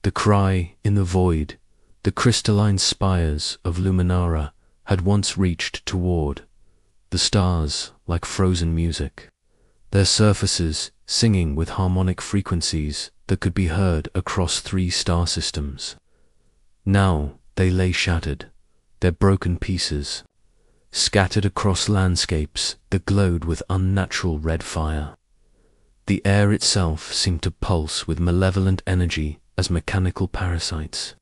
The cry in the void, the crystalline spires of Luminara had once reached toward the stars like frozen music, their surfaces singing with harmonic frequencies that could be heard across 3 star systems. Now they lay shattered, their broken pieces, scattered across landscapes that glowed with unnatural red fire. The air itself seemed to pulse with malevolent energy as mechanical parasites,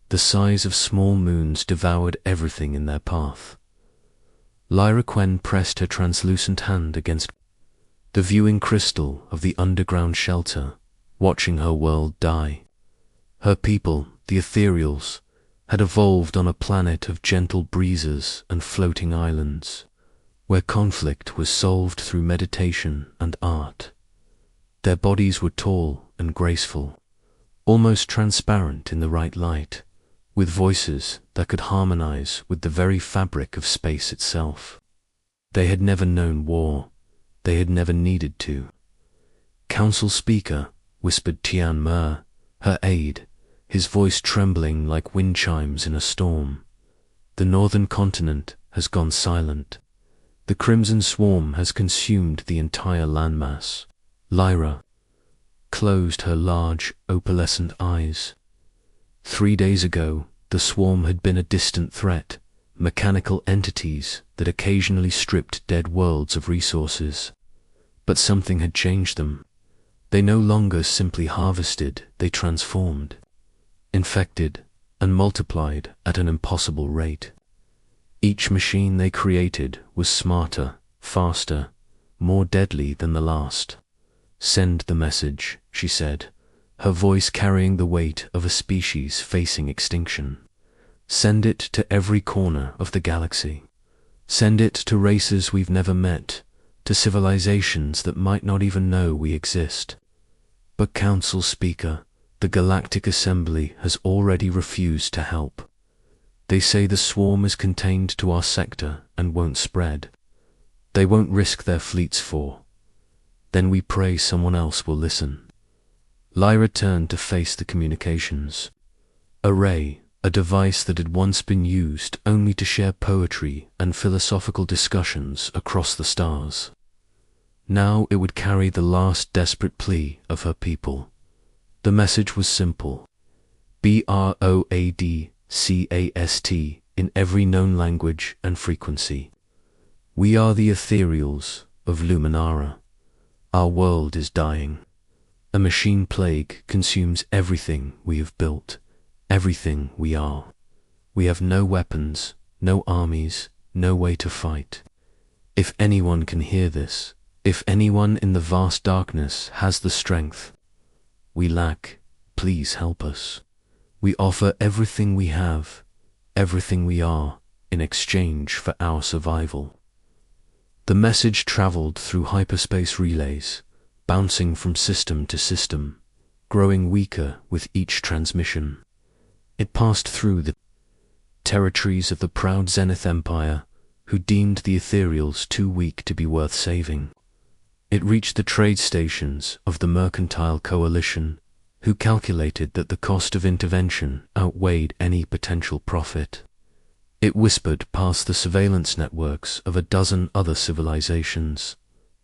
the size of small moons, devoured everything in their path. Lyra Quen pressed her translucent hand against the viewing crystal of the underground shelter, watching her world die. Her people, the Ethereals, had evolved on a planet of gentle breezes and floating islands, where conflict was solved through meditation and art. Their bodies were tall and graceful, almost transparent in the right light, with voices that could harmonize with the very fabric of space itself. They had never known war. They had never needed to. "Council Speaker," whispered Tian Mer, her aide, his voice trembling like wind chimes in a storm. "The northern continent has gone silent. The Crimson Swarm has consumed the entire landmass." Lyra closed her large, opalescent eyes. 3 days ago, the swarm had been a distant threat, mechanical entities that occasionally stripped dead worlds of resources. But something had changed them. They no longer simply harvested, they transformed, infected, and multiplied at an impossible rate. Each machine they created was smarter, faster, more deadly than the last. "Send the message," she said, her voice carrying the weight of a species facing extinction. "Send it to every corner of the galaxy. Send it to races we've never met, to civilizations that might not even know we exist." But Council Speaker, the Galactic Assembly has already refused to help. They say the swarm is contained to our sector and won't spread. They won't risk their fleets for. Then we pray someone else will listen. Lyra turned to face the communications. A ray, a device that had once been used only to share poetry and philosophical discussions across the stars. Now it would carry the last desperate plea of her people. The message was simple: BROADCAST in every known language and frequency. "We are the Ethereals of Luminara. Our world is dying. A machine plague consumes everything we have built, everything we are. We have no weapons, no armies, no way to fight. If anyone can hear this, if anyone in the vast darkness has the strength we lack, please help us. We offer everything we have, everything we are, in exchange for our survival." The message traveled through hyperspace relays, bouncing from system to system, growing weaker with each transmission. It passed through the territories of the proud Zenith Empire, who deemed the Ethereals too weak to be worth saving. It reached the trade stations of the Mercantile Coalition, who calculated that the cost of intervention outweighed any potential profit. It whispered past the surveillance networks of a dozen other civilizations,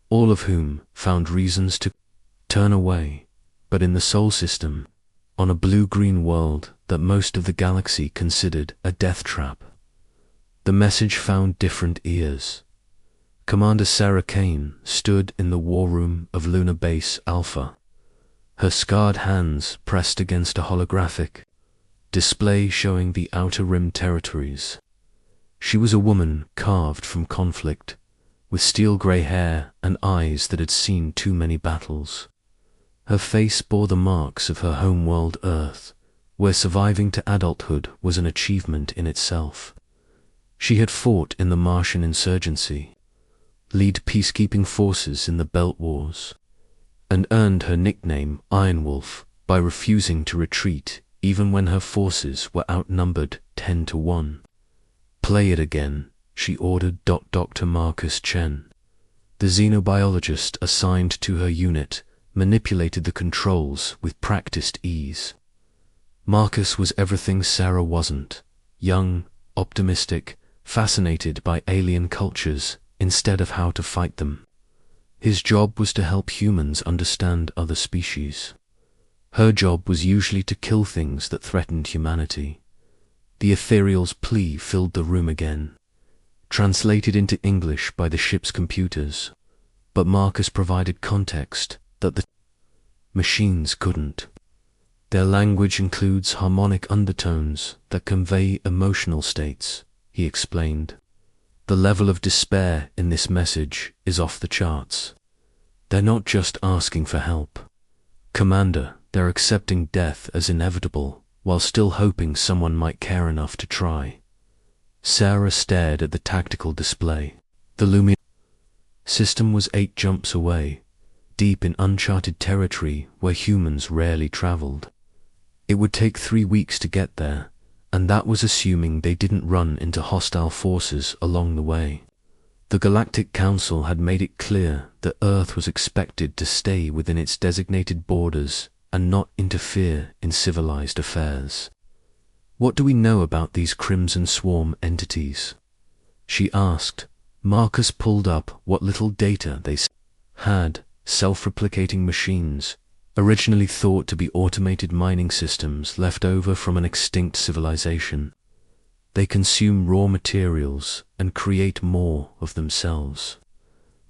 all of whom found reasons to turn away. But in the Sol System, on a blue-green world that most of the galaxy considered a death trap, the message found different ears. Commander Sarah Kane stood in the war room of Lunar Base Alpha, her scarred hands pressed against a holographic display showing the Outer Rim territories. She was a woman carved from conflict, with steel-grey hair and eyes that had seen too many battles. Her face bore the marks of her homeworld Earth, where surviving to adulthood was an achievement in itself. She had fought in the Martian insurgency, lead peacekeeping forces in the Belt Wars, and earned her nickname Iron Wolf by refusing to retreat even when her forces were outnumbered 10-1. "Play it again," she ordered Dr. Marcus Chen. The xenobiologist assigned to her unit manipulated the controls with practiced ease. Marcus was everything Sarah wasn't: young, optimistic, fascinated by alien cultures instead of how to fight them. His job was to help humans understand other species. Her job was usually to kill things that threatened humanity. The ethereal's plea filled the room again, translated into English by the ship's computers, but Marcus provided context that the machines couldn't. Their language includes harmonic undertones that convey emotional states, he explained. The level of despair in this message is off the charts. They're not just asking for help. Commander, they're accepting death as inevitable, while still hoping someone might care enough to try. Sarah stared at the tactical display. The Luminar system was 8 jumps away, deep in uncharted territory where humans rarely traveled. It would take 3 weeks to get there, and that was assuming they didn't run into hostile forces along the way. The Galactic Council had made it clear that Earth was expected to stay within its designated borders and not interfere in civilized affairs. "What do we know about these Crimson Swarm entities?" she asked. Marcus pulled up what little data they had: self-replicating machines, originally thought to be automated mining systems left over from an extinct civilization. They consume raw materials and create more of themselves.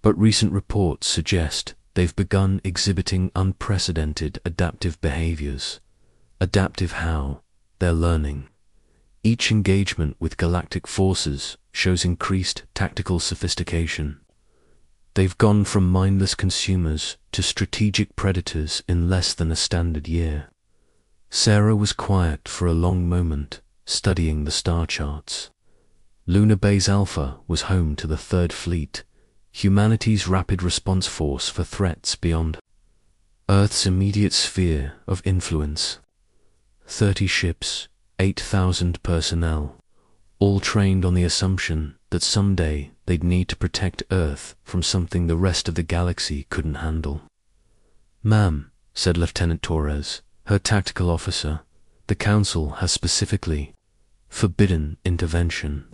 But recent reports suggest they've begun exhibiting unprecedented adaptive behaviors. Adaptive how? They're learning. Each engagement with galactic forces shows increased tactical sophistication. They've gone from mindless consumers to strategic predators in less than a standard year. Sarah was quiet for a long moment, studying the star charts. Lunar Base Alpha was home to the Third Fleet, humanity's rapid response force for threats beyond Earth's immediate sphere of influence. 30 ships, 8,000 personnel, all trained on the assumption that someday they'd need to protect Earth from something the rest of the galaxy couldn't handle. "Ma'am," said Lieutenant Torres, her tactical officer, "the Council has specifically forbidden intervention.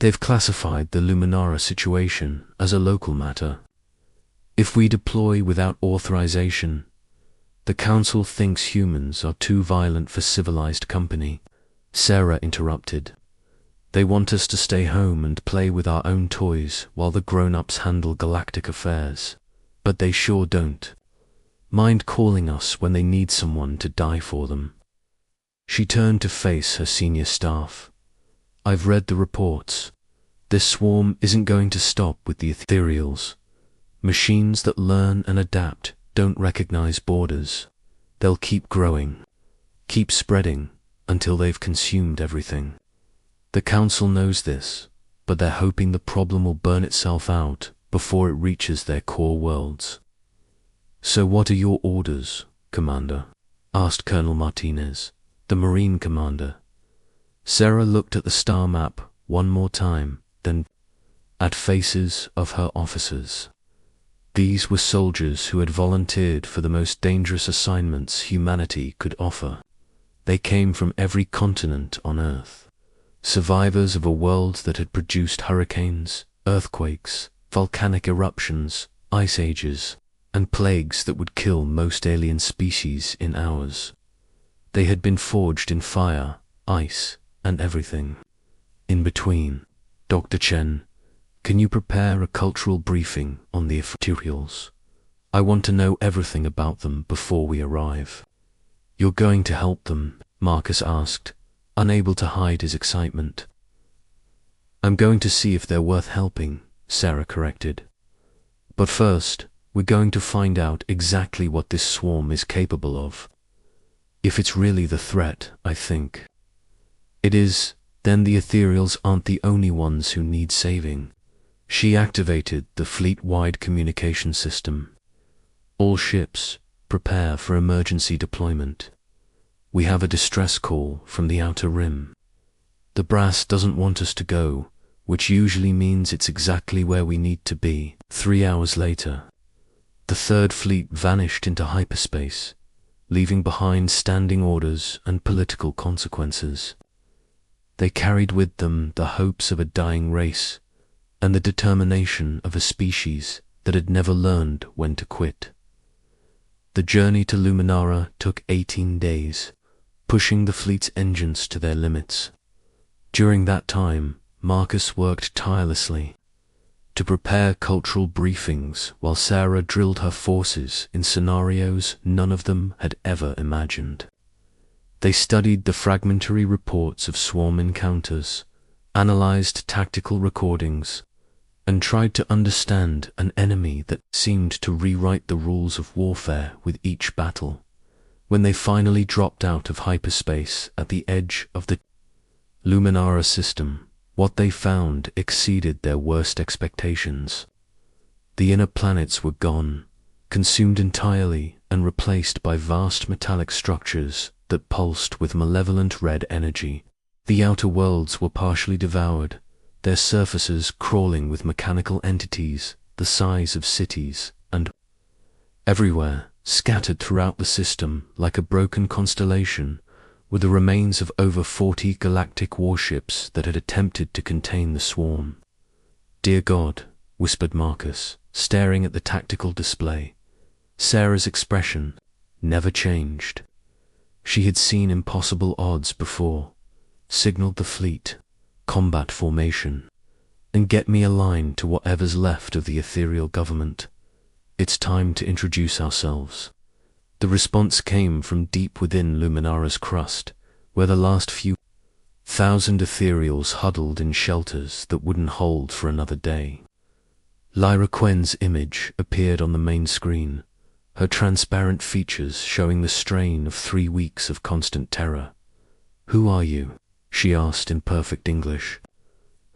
They've classified the Luminara situation as a local matter. If we deploy without authorization, the Council thinks humans are too violent for civilized company." Sarah interrupted. "They want us to stay home and play with our own toys while the grown-ups handle galactic affairs. But they sure don't mind calling us when they need someone to die for them." She turned to face her senior staff. "I've read the reports. This swarm isn't going to stop with the ethereals. Machines that learn and adapt don't recognize borders. They'll keep growing, keep spreading, until they've consumed everything. The Council knows this, but they're hoping the problem will burn itself out before it reaches their core worlds." "So what are your orders, Commander?" asked Colonel Martinez, the Marine commander. Sarah looked at the star map one more time, then at faces of her officers. These were soldiers who had volunteered for the most dangerous assignments humanity could offer. They came from every continent on Earth. Survivors of a world that had produced hurricanes, earthquakes, volcanic eruptions, ice ages, and plagues that would kill most alien species in hours. They had been forged in fire, ice, and everything in between. "Dr. Chen, can you prepare a cultural briefing on the ethereals? I want to know everything about them before we arrive." "You're going to help them?" Marcus asked, unable to hide his excitement. "I'm going to see if they're worth helping," Sarah corrected. "But first, we're going to find out exactly what this swarm is capable of. If it's really the threat, I think it is, then the ethereals aren't the only ones who need saving." She activated the fleet-wide communication system. "All ships, prepare for emergency deployment. We have a distress call from the Outer Rim. The brass doesn't want us to go, which usually means it's exactly where we need to be." 3 hours later, the Third Fleet vanished into hyperspace, leaving behind standing orders and political consequences. They carried with them the hopes of a dying race and the determination of a species that had never learned when to quit. The journey to Luminara took 18 days, pushing the fleet's engines to their limits. During that time, Marcus worked tirelessly to prepare cultural briefings while Sarah drilled her forces in scenarios none of them had ever imagined. They studied the fragmentary reports of swarm encounters, analyzed tactical recordings, and tried to understand an enemy that seemed to rewrite the rules of warfare with each battle. When they finally dropped out of hyperspace at the edge of the Luminara system, what they found exceeded their worst expectations. The inner planets were gone, consumed entirely and replaced by vast metallic structures that pulsed with malevolent red energy. The outer worlds were partially devoured, their surfaces crawling with mechanical entities the size of cities, and everywhere, scattered throughout the system like a broken constellation, were the remains of over 40 galactic warships that had attempted to contain the swarm. "Dear God," whispered Marcus, staring at the tactical display. Sarah's expression never changed. She had seen impossible odds before, signaled the fleet, combat formation, and get me aligned to whatever's left of the ethereal government. It's time to introduce ourselves. The response came from deep within Luminara's crust, where the last few thousand ethereals huddled in shelters that wouldn't hold for another day. Lyra Quen's image appeared on the main screen, her transparent features showing the strain of 3 weeks of constant terror. "Who are you?" she asked in perfect English,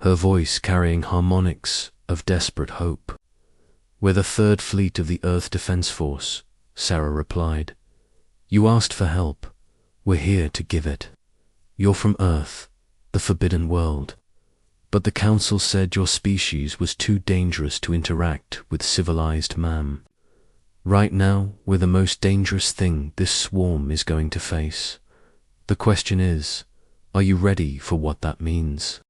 her voice carrying harmonics of desperate hope. "We're the 3rd Fleet of the Earth Defense Force," Sarah replied. "You asked for help. We're here to give it. You're from Earth, the forbidden world. But the Council said your species was too dangerous to interact with civilized man. Right now, we're the most dangerous thing this swarm is going to face. The question is, are you ready for what that means?"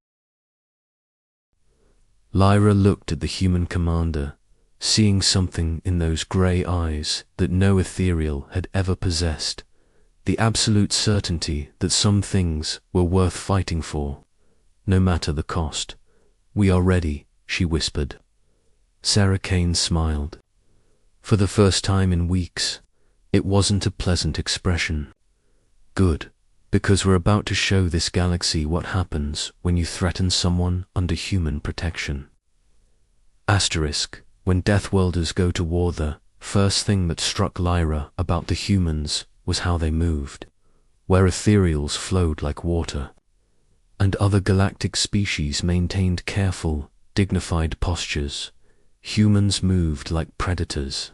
Lyra looked at the human commander, seeing something in those grey eyes that no ethereal had ever possessed, the absolute certainty that some things were worth fighting for, no matter the cost. "We are ready," she whispered. Sarah Kane smiled. For the first time in weeks, it wasn't a pleasant expression. "Good, because we're about to show this galaxy what happens when you threaten someone under human protection." Asterisk. When Deathworlders go to war, the first thing that struck Lyra about the humans was how they moved, where ethereals flowed like water, and other galactic species maintained careful, dignified postures. Humans moved like predators.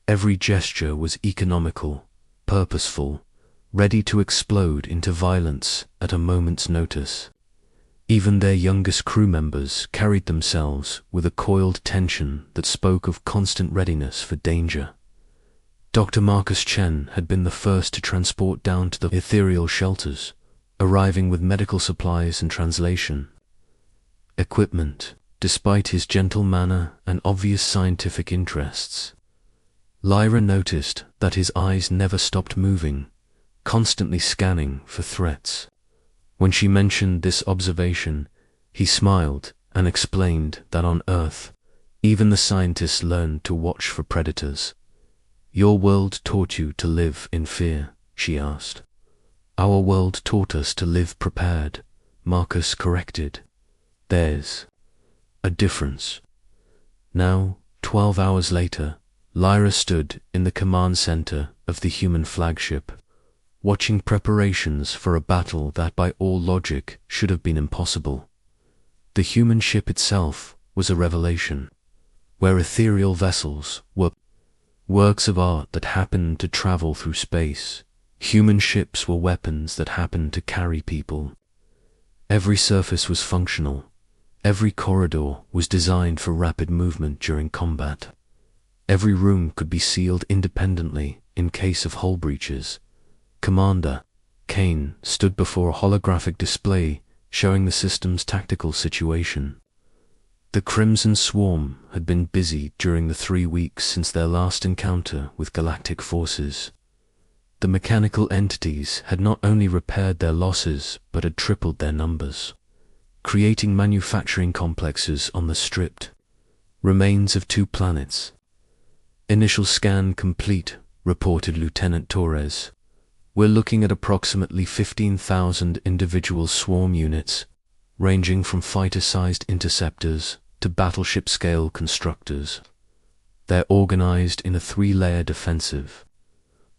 Every gesture was economical, purposeful, ready to explode into violence at a moment's notice. Even their youngest crew members carried themselves with a coiled tension that spoke of constant readiness for danger. Dr. Marcus Chen had been the first to transport down to the ethereal shelters, arriving with medical supplies and translation equipment, despite his gentle manner and obvious scientific interests. Lyra noticed that his eyes never stopped moving, constantly scanning for threats. When she mentioned this observation, he smiled and explained that on Earth, even the scientists learned to watch for predators. "Your world taught you to live in fear?" she asked. "Our world taught us to live prepared," Marcus corrected. "There's a difference." Now, 12 hours later, Lyra stood in the command center of the human flagship, watching preparations for a battle that by all logic should have been impossible. The human ship itself was a revelation, where ethereal vessels were works of art that happened to travel through space. Human ships were weapons that happened to carry people. Every surface was functional. Every corridor was designed for rapid movement during combat. Every room could be sealed independently in case of hull breaches. Commander Kane stood before a holographic display showing the system's tactical situation. The Crimson Swarm had been busy during the 3 weeks since their last encounter with galactic forces. The mechanical entities had not only repaired their losses but had tripled their numbers, creating manufacturing complexes on the stripped remains of 2 planets. Initial scan complete, reported Lieutenant Torres. We're looking at approximately 15,000 individual swarm units, ranging from fighter-sized interceptors to battleship-scale constructors. They're organized in a 3-layer defensive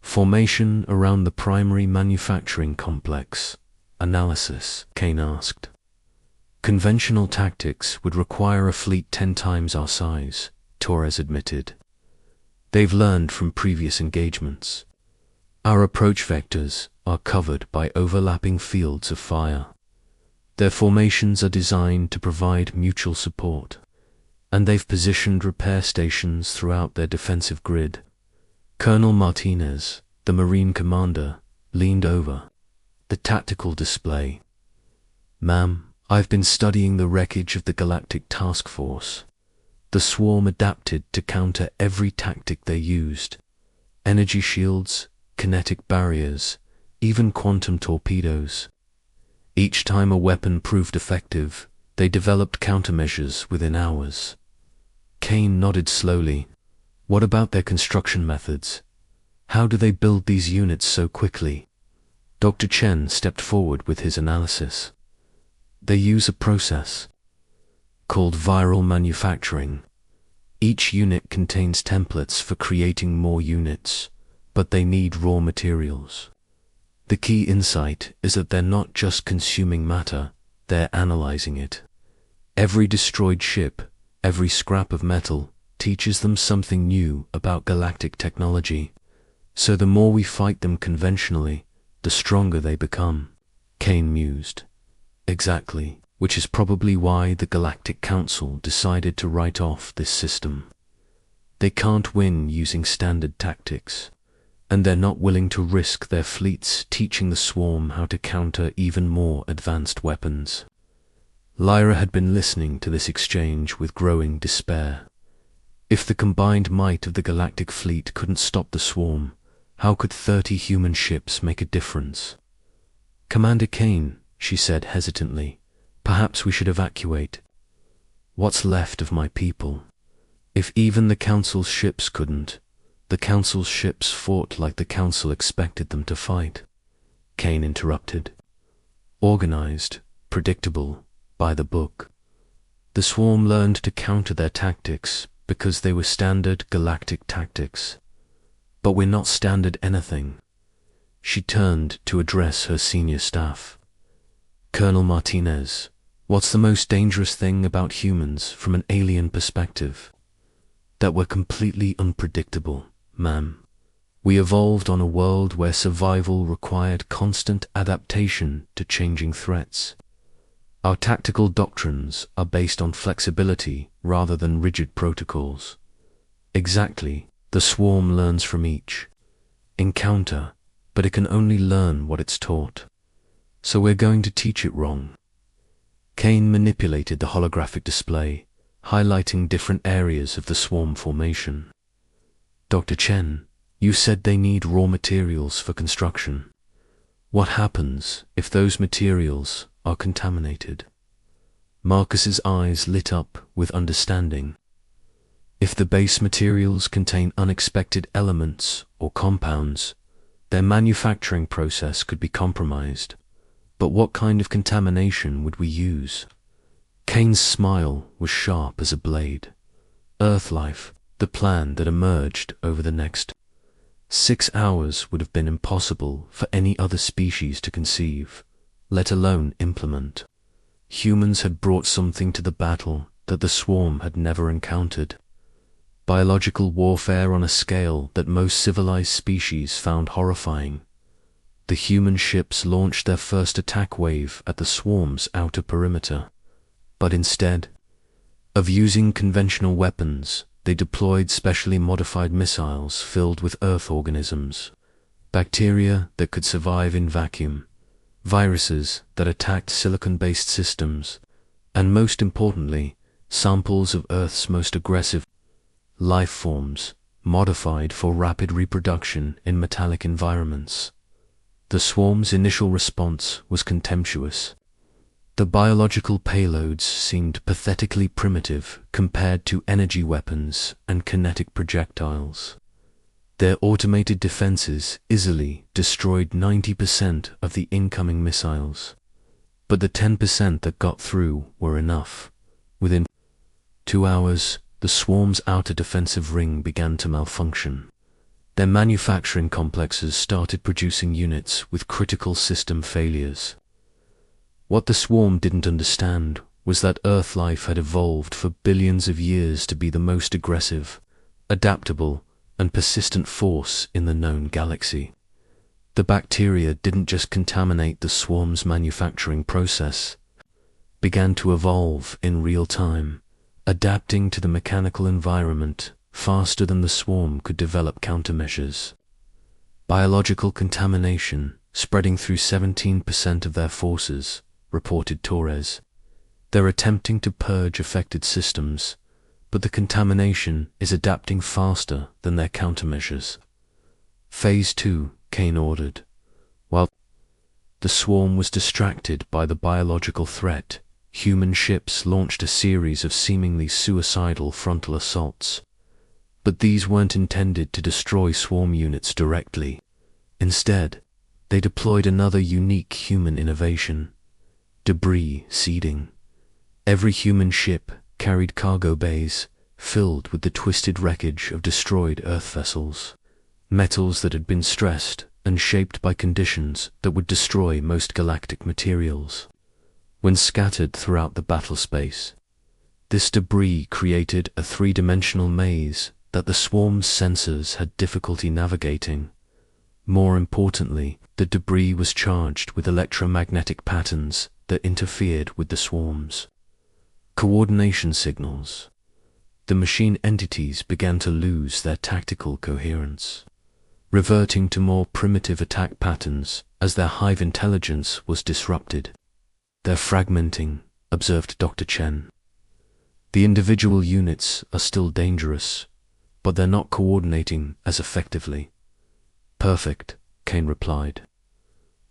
formation around the primary manufacturing complex. Analysis, Kane asked. Conventional tactics would require a fleet 10 times our size, Torres admitted. They've learned from previous engagements. Our approach vectors are covered by overlapping fields of fire. Their formations are designed to provide mutual support, and they've positioned repair stations throughout their defensive grid. Colonel Martinez, the Marine commander, leaned over the tactical display. Ma'am, I've been studying the wreckage of the Galactic Task Force. The swarm adapted to counter every tactic they used. Energy shields, kinetic barriers, even quantum torpedoes. Each time a weapon proved effective, they developed countermeasures within hours. Kane nodded slowly. What about their construction methods? How do they build these units so quickly? Dr. Chen stepped forward with his analysis. They use a process called viral manufacturing. Each unit contains templates for creating more units, but they need raw materials. The key insight is that they're not just consuming matter, they're analyzing it. Every destroyed ship, every scrap of metal, teaches them something new about galactic technology. So the more we fight them conventionally, the stronger they become. Kane mused. Exactly, which is probably why the Galactic Council decided to write off this system. They can't win using standard tactics, and they're not willing to risk their fleets teaching the swarm how to counter even more advanced weapons. Lyra had been listening to this exchange with growing despair. If the combined might of the galactic fleet couldn't stop the swarm, how could 30 human ships make a difference? Commander Kane, she said hesitantly, perhaps we should evacuate. What's left of my people? If even the Council's ships couldn't, the Council's ships fought like the Council expected them to fight. Kane interrupted. Organized, predictable, by the book. The swarm learned to counter their tactics because they were standard galactic tactics. But we're not standard anything. She turned to address her senior staff. Colonel Martinez, what's the most dangerous thing about humans from an alien perspective? That we're completely unpredictable, ma'am. We evolved on a world where survival required constant adaptation to changing threats. Our tactical doctrines are based on flexibility rather than rigid protocols. Exactly, the swarm learns from each encounter, but it can only learn what it's taught. So we're going to teach it wrong. Kane manipulated the holographic display, highlighting different areas of the swarm formation. Dr. Chen, you said they need raw materials for construction. What happens if those materials are contaminated? Marcus's eyes lit up with understanding. If the base materials contain unexpected elements or compounds, their manufacturing process could be compromised. But what kind of contamination would we use? Kane's smile was sharp as a blade. Earth life, the plan that emerged over the next 6 hours, would have been impossible for any other species to conceive, let alone implement. Humans had brought something to the battle that the swarm had never encountered. Biological warfare on a scale that most civilized species found horrifying. The human ships launched their first attack wave at the swarm's outer perimeter, but instead of using conventional weapons, they deployed specially modified missiles filled with Earth organisms, bacteria that could survive in vacuum, viruses that attacked silicon-based systems, and most importantly, samples of Earth's most aggressive life forms, modified for rapid reproduction in metallic environments. The swarm's initial response was contemptuous. The biological payloads seemed pathetically primitive compared to energy weapons and kinetic projectiles. Their automated defenses easily destroyed 90% of the incoming missiles. But the 10% that got through were enough. Within 2 hours, the swarm's outer defensive ring began to malfunction. Their manufacturing complexes started producing units with critical system failures. What the swarm didn't understand was that Earth life had evolved for billions of years to be the most aggressive, adaptable, and persistent force in the known galaxy. The bacteria didn't just contaminate the swarm's manufacturing process, began to evolve in real time, adapting to the mechanical environment faster than the swarm could develop countermeasures. Biological contamination spreading through 17% of their forces, reported Torres. They're attempting to purge affected systems, but the contamination is adapting faster than their countermeasures. Phase 2, Kane ordered. While the swarm was distracted by the biological threat, human ships launched a series of seemingly suicidal frontal assaults. But these weren't intended to destroy swarm units directly. Instead, they deployed another unique human innovation: debris seeding. Every human ship carried cargo bays filled with the twisted wreckage of destroyed Earth vessels, metals that had been stressed and shaped by conditions that would destroy most galactic materials. When scattered throughout the battle space, this debris created a three-dimensional maze that the swarm's sensors had difficulty navigating. More importantly, the debris was charged with electromagnetic patterns that interfered with the swarm's coordination signals. The machine entities began to lose their tactical coherence, reverting to more primitive attack patterns as their hive intelligence was disrupted. They're fragmenting, observed Dr. Chen. The individual units are still dangerous, but they're not coordinating as effectively. Perfect, Kane replied.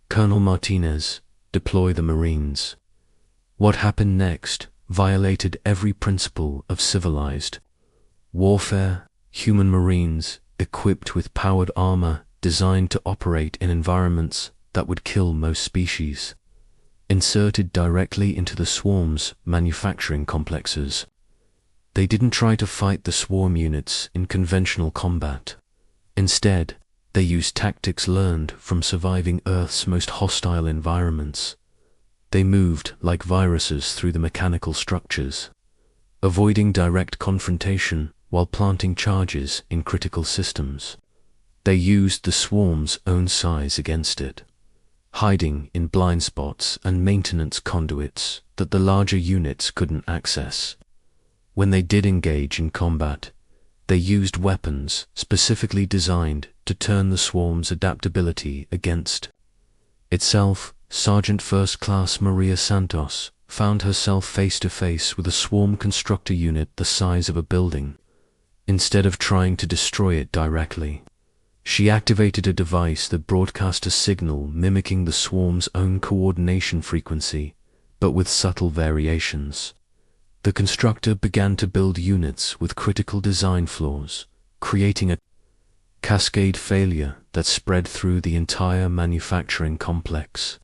Colonel Martinez, deploy the Marines. What happened next violated every principle of civilized warfare. Human Marines, equipped with powered armor designed to operate in environments that would kill most species, inserted directly into the swarm's manufacturing complexes. They didn't try to fight the swarm units in conventional combat. Instead, they used tactics learned from surviving Earth's most hostile environments. They moved like viruses through the mechanical structures, avoiding direct confrontation while planting charges in critical systems. They used the swarm's own size against it, hiding in blind spots and maintenance conduits that the larger units couldn't access. When they did engage in combat, they used weapons specifically designed to turn the swarm's adaptability against itself. Sergeant First Class Maria Santos found herself face to face with a swarm constructor unit the size of a building. Instead of trying to destroy it directly, she activated a device that broadcast a signal mimicking the swarm's own coordination frequency, but with subtle variations. The constructor began to build units with critical design flaws, creating a cascade failure that spread through the entire manufacturing complex.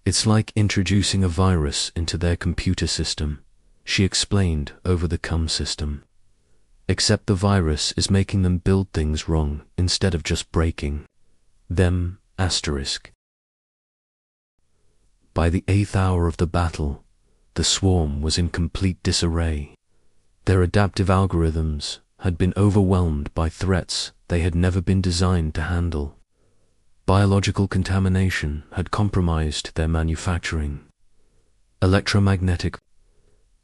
It's like introducing a virus into their computer system, she explained over the COM system. Except the virus is making them build things wrong instead of just breaking them. By the 8th hour of the battle, the swarm was in complete disarray. Their adaptive algorithms had been overwhelmed by threats they had never been designed to handle. Biological contamination had compromised their manufacturing. Electromagnetic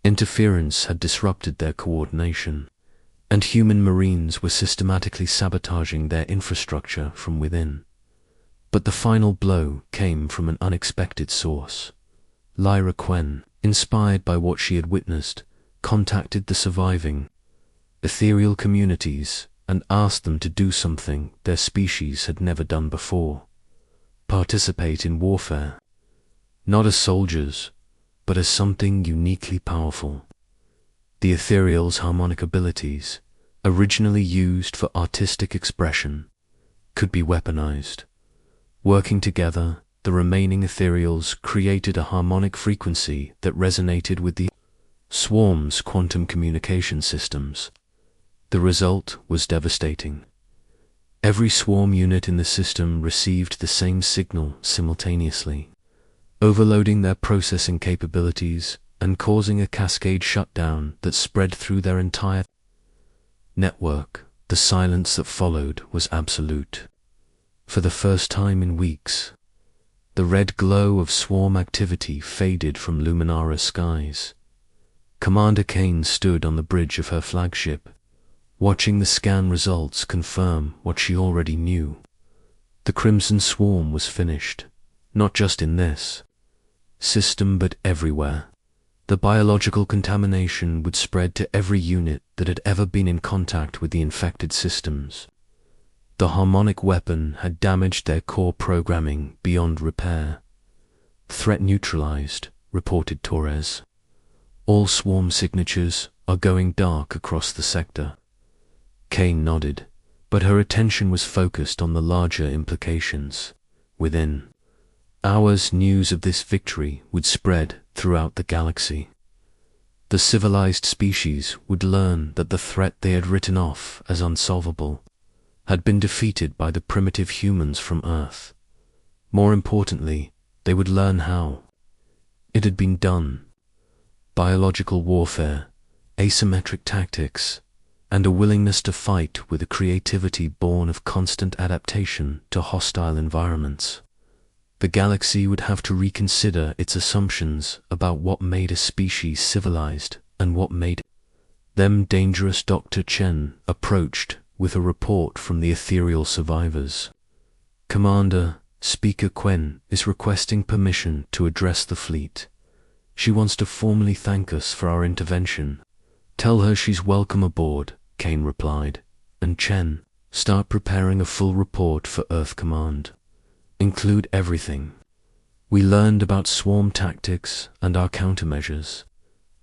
interference had disrupted their coordination, and human marines were systematically sabotaging their infrastructure from within. But the final blow came from an unexpected source. Lyra Quen, inspired by what she had witnessed, contacted the surviving ethereal communities and asked them to do something their species had never done before: participate in warfare, not as soldiers, but as something uniquely powerful. The ethereal's harmonic abilities, originally used for artistic expression, could be weaponized. Working together, the remaining ethereals created a harmonic frequency that resonated with the swarm's quantum communication systems. The result was devastating. Every swarm unit in the system received the same signal simultaneously, overloading their processing capabilities and causing a cascade shutdown that spread through their entire network. The silence that followed was absolute. For the first time in weeks, the red glow of swarm activity faded from Luminara skies. Commander Kane stood on the bridge of her flagship, watching the scan results confirm what she already knew. The Crimson Swarm was finished, not just in this system but everywhere. The biological contamination would spread to every unit that had ever been in contact with the infected systems. The harmonic weapon had damaged their core programming beyond repair. Threat neutralized, reported Torres. All swarm signatures are going dark across the sector. Kane nodded, but her attention was focused on the larger implications. Within hours, news of this victory would spread throughout the galaxy. The civilized species would learn that the threat they had written off as unsolvable had been defeated by the primitive humans from Earth. More importantly, they would learn how it had been done. Biological warfare, asymmetric tactics, and a willingness to fight with a creativity born of constant adaptation to hostile environments. The galaxy would have to reconsider its assumptions about what made a species civilized and what made them dangerous. Dr. Chen approached with a report from the ethereal survivors. Commander, Speaker Quen is requesting permission to address the fleet. She wants to formally thank us for our intervention. Tell her she's welcome aboard, Kane replied. And Chen, start preparing a full report for Earth Command. Include everything we learned about swarm tactics and our countermeasures.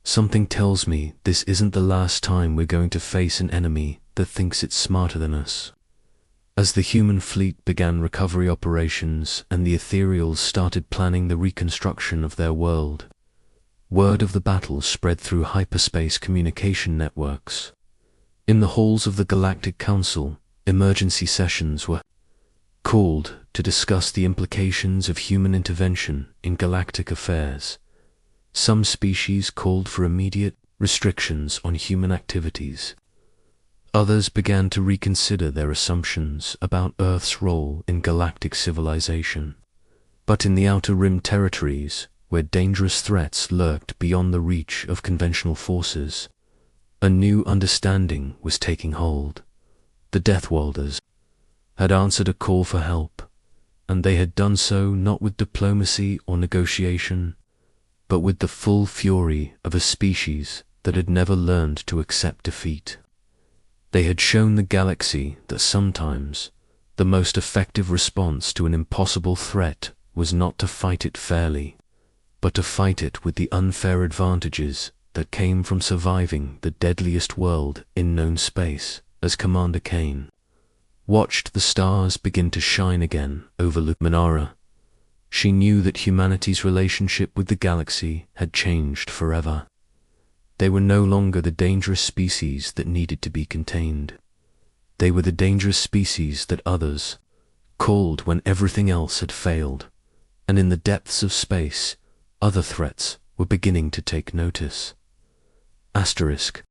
Something tells me this isn't the last time we're going to face an enemy that thinks it's smarter than us. As the human fleet began recovery operations and the ethereals started planning the reconstruction of their world, word of the battle spread through hyperspace communication networks. In the halls of the Galactic Council, emergency sessions were called to discuss the implications of human intervention in galactic affairs. Some species called for immediate restrictions on human activities. Others began to reconsider their assumptions about Earth's role in galactic civilization. But in the Outer Rim territories, where dangerous threats lurked beyond the reach of conventional forces, a new understanding was taking hold. The Deathworlders had answered a call for help, and they had done so not with diplomacy or negotiation, but with the full fury of a species that had never learned to accept defeat. They had shown the galaxy that sometimes the most effective response to an impossible threat was not to fight it fairly, but to fight it with the unfair advantages that came from surviving the deadliest world in known space. As Commander Kane watched the stars begin to shine again over Luminara, she knew that humanity's relationship with the galaxy had changed forever. They were no longer the dangerous species that needed to be contained. They were the dangerous species that others called when everything else had failed, and in the depths of space, other threats were beginning to take notice. Asterisk,